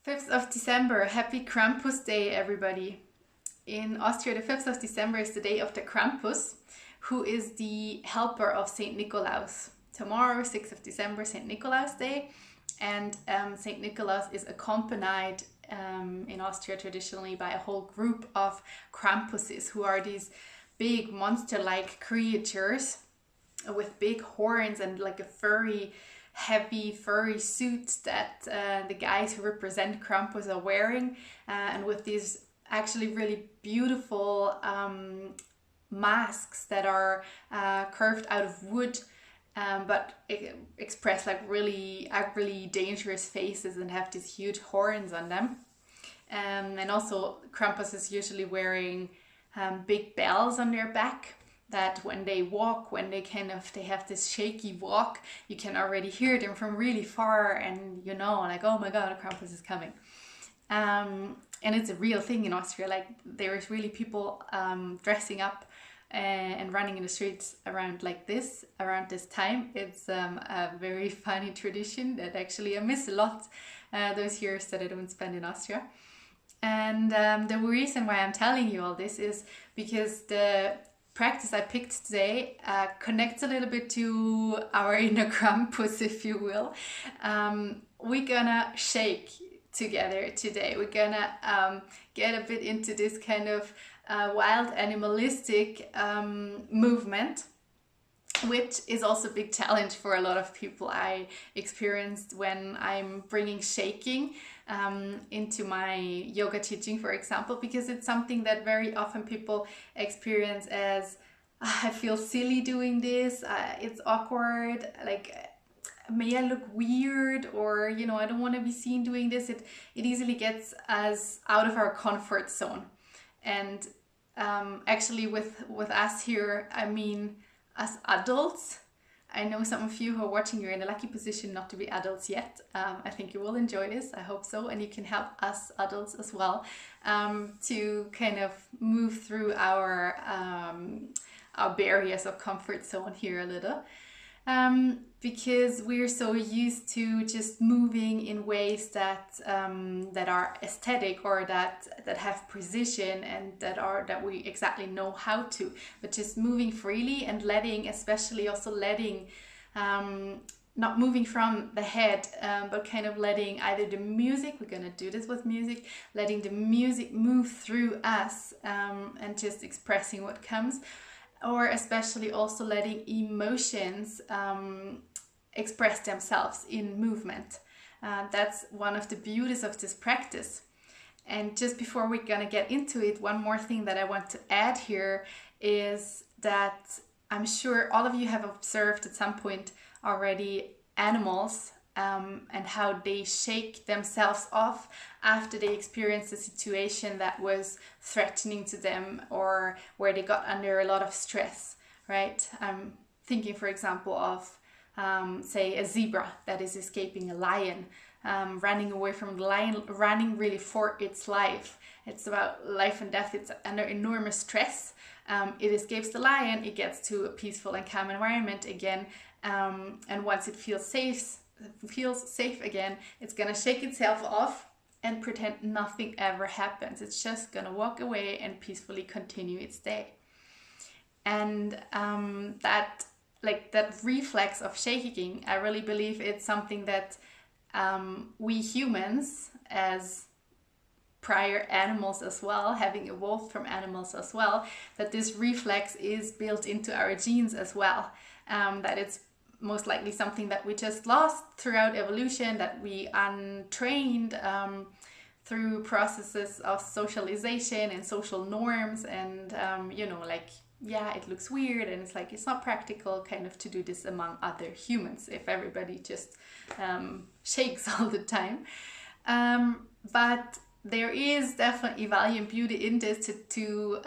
5th of December, happy Krampus Day, everybody. In Austria, the 5th of December is the day of the Krampus, who is the helper of Saint Nikolaus. Tomorrow, 6th of December, Saint Nikolaus Day, and Saint Nikolaus is accompanied in Austria traditionally by a whole group of Krampuses, who are these big monster-like creatures with big horns and like a heavy furry suit that the guys who represent Krampus are wearing, and with these actually really beautiful masks that are carved out of wood, but express like really ugly, dangerous faces and have these huge horns on them. And also Krampus is usually wearing big bells on their back, that when they walk, they have this shaky walk, you can already hear them from really far, and you know, like, oh my god, Krampus is coming. And it's a real thing in Austria. Like, there is really people dressing up and running in the streets around this time. It's a very funny tradition that actually I miss a lot those years that I don't spend in Austria. And the reason why I'm telling you all this is because the practice I picked today connects a little bit to our inner Krampus, if you will. We're gonna shake together today. We're gonna get a bit into this kind of wild animalistic movement, which is also a big challenge for a lot of people. I experienced when I'm bringing shaking into my yoga teaching, for example, because it's something that very often people experience as, I feel silly doing this, it's awkward, like, may I look weird, or, you know, I don't want to be seen doing this. It easily gets us out of our comfort zone. And actually with us here, I mean, as adults, I know some of you who are watching, you're in a lucky position not to be adults yet. I think you will enjoy this, I hope so, and you can help us adults as well to kind of move through our barriers of comfort zone here a little. Because we're so used to just moving in ways that are aesthetic, or that have precision, and that we exactly know how to, but just moving freely and especially also letting, not moving from the head, but kind of letting either the music, we're gonna do this with music, letting the music move through us, and just expressing what comes, or especially also letting emotions express themselves in movement. That's one of the beauties of this practice. And just before we're gonna get into it, one more thing that I want to add here is that I'm sure all of you have observed at some point already animals and how they shake themselves off after they experience a situation that was threatening to them, or where they got under a lot of stress, right? I'm thinking, for example, of say a zebra that is escaping a lion, running away from the lion, running really for its life. It's about life and death. It's under enormous stress. It escapes the lion, it gets to a peaceful and calm environment again, and once it feels safe again, it's gonna shake itself off and pretend nothing ever happens. It's just gonna walk away and peacefully continue its day. And that reflex of shaking, I really believe it's something that we humans, as prior animals as well, having evolved from animals as well, that this reflex is built into our genes as well. That it's most likely something that we just lost throughout evolution, that we untrained through processes of socialization and social norms, and you know, like, yeah, it looks weird, and it's like, it's not practical kind of to do this among other humans if everybody just shakes all the time. But there is definitely value and beauty in this to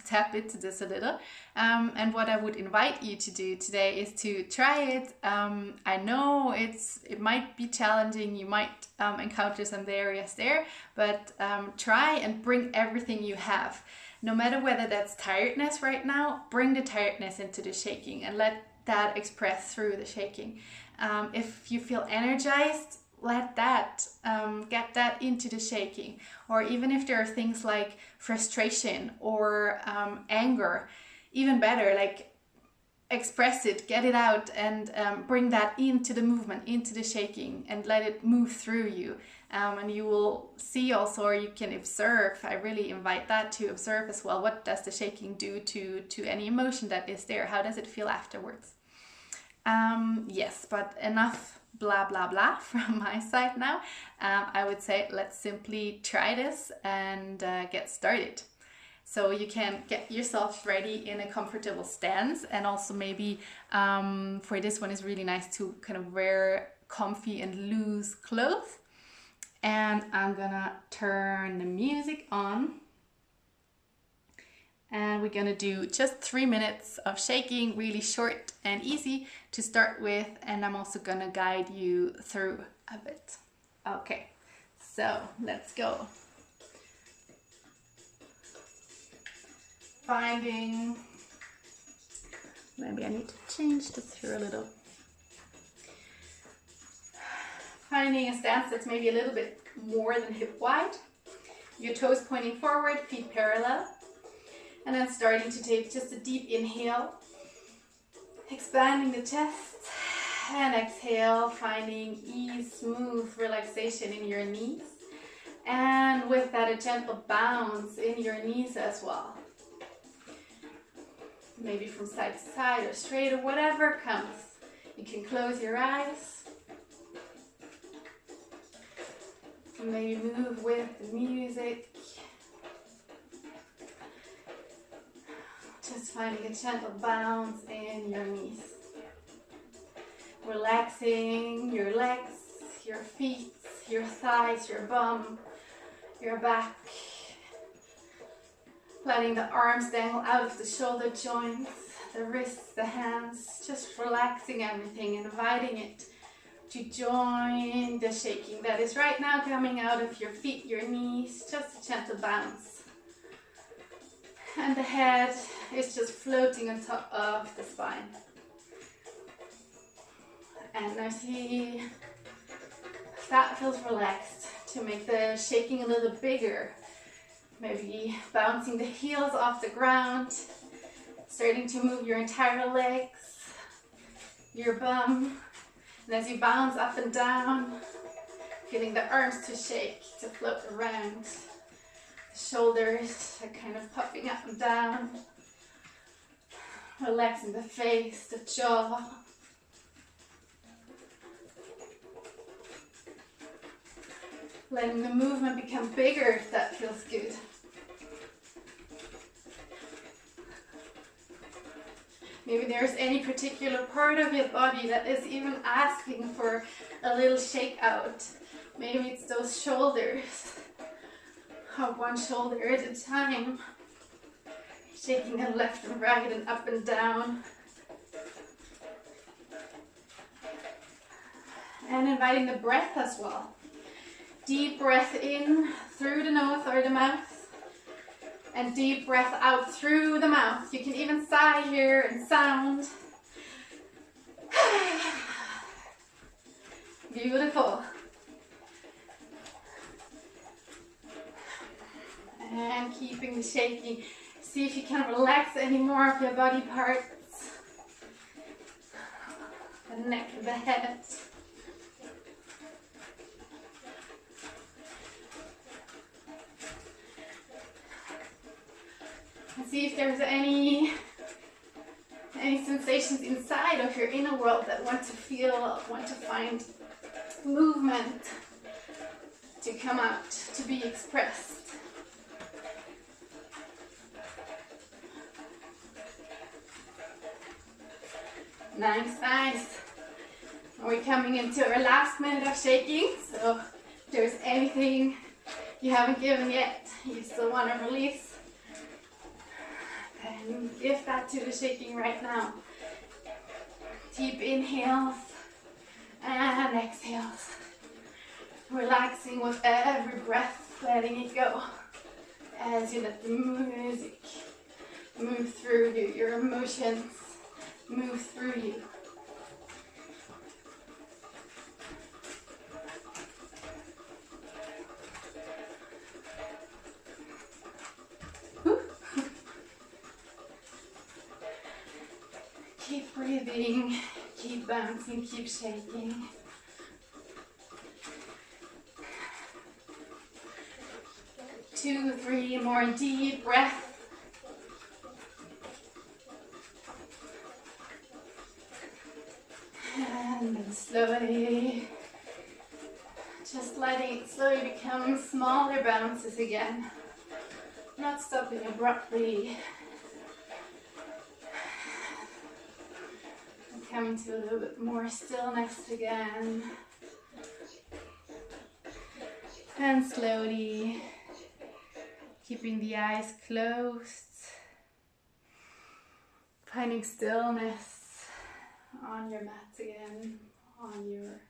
tap into this a little. And what I would invite you to do today is to try it. I know it might be challenging, you might encounter some barriers there, but try and bring everything you have. No matter whether that's tiredness right now, bring the tiredness into the shaking and let that express through the shaking. If you feel energized, let that get that into the shaking. Or even if there are things like frustration or anger, even better, like express it, get it out, and bring that into the movement, into the shaking, and let it move through you. And you will see also, or you can observe, I really invite that to observe as well, what does the shaking do to any emotion that is there? How does it feel afterwards? Yes, but enough blah blah blah from my side now. I would say let's simply try this and get started. So you can get yourself ready in a comfortable stance, and also maybe for this one it's really nice to kind of wear comfy and loose clothes. And I'm gonna turn the music on, and we're gonna do just 3 minutes of shaking, really short and easy to start with, and I'm also gonna guide you through a bit. Okay, so let's go. Finding, maybe I need to change this here a little. Finding a stance that's maybe a little bit more than hip wide. Your toes pointing forward, feet parallel. And then starting to take just a deep inhale. Expanding the chest. And exhale, finding ease, smooth relaxation in your knees. And with that, a gentle bounce in your knees as well. Maybe from side to side or straight or whatever comes. You can close your eyes. Maybe move with the music. Just finding a gentle bounce in your knees. Relaxing your legs, your feet, your thighs, your bum, your back. Letting the arms dangle out of the shoulder joints, the wrists, the hands. Just relaxing everything, inviting it to join the shaking that is right now coming out of your feet, your knees, just a gentle bounce. And the head is just floating on top of the spine. And now see if that feels relaxed, to make the shaking a little bigger. Maybe bouncing the heels off the ground, starting to move your entire legs, your bum. And as you bounce up and down, feeling the arms to shake, to float around. The shoulders are kind of popping up and down. Relaxing the face, the jaw. Letting the movement become bigger if that feels good. Maybe there's any particular part of your body that is even asking for a little shake out. Maybe it's those shoulders. One shoulder at a time. Shaking them left and right and up and down. And inviting the breath as well. Deep breath in through the nose or the mouth. And deep breath out through the mouth. You can even sigh here and sound. Beautiful. And keeping the shaking. See if you can relax any more of your body parts. The neck and the head. And see if there's any sensations inside of your inner world that want to feel, want to find movement to come out, to be expressed. Nice, nice. We're coming into our last minute of shaking, so if there's anything you haven't given yet, you still want to release, and give that to the shaking right now. Deep inhales and exhales. Relaxing with every breath, letting it go as you let the music move through you, your emotions move through you. Breathing, keep bouncing, keep shaking. Two, three more deep breaths. And then slowly, just letting it slowly become smaller bounces again. Not stopping abruptly. And coming to a little bit more stillness again. And slowly, keeping the eyes closed, finding stillness on your mat again, on your,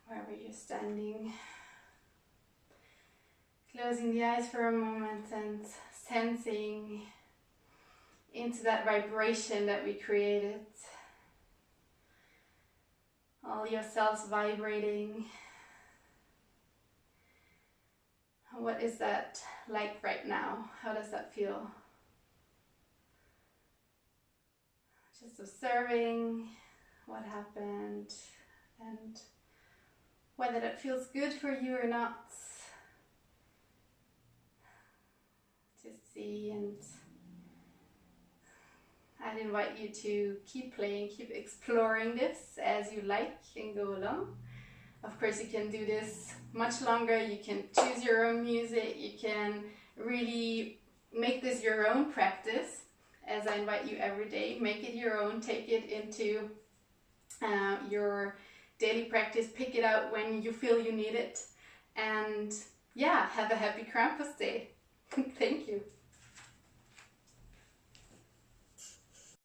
wherever you're standing. Closing the eyes for a moment and sensing into that vibration that we created. All your cells vibrating. What is that like right now? How does that feel? Just observing what happened and whether that feels good for you or not. Just see, and I'd invite you to keep playing, keep exploring this as you like and go along. Of course, you can do this much longer. You can choose your own music. You can really make this your own practice. As I invite you every day, make it your own, take it into your daily practice, pick it out when you feel you need it, and yeah, have a happy Krampus day.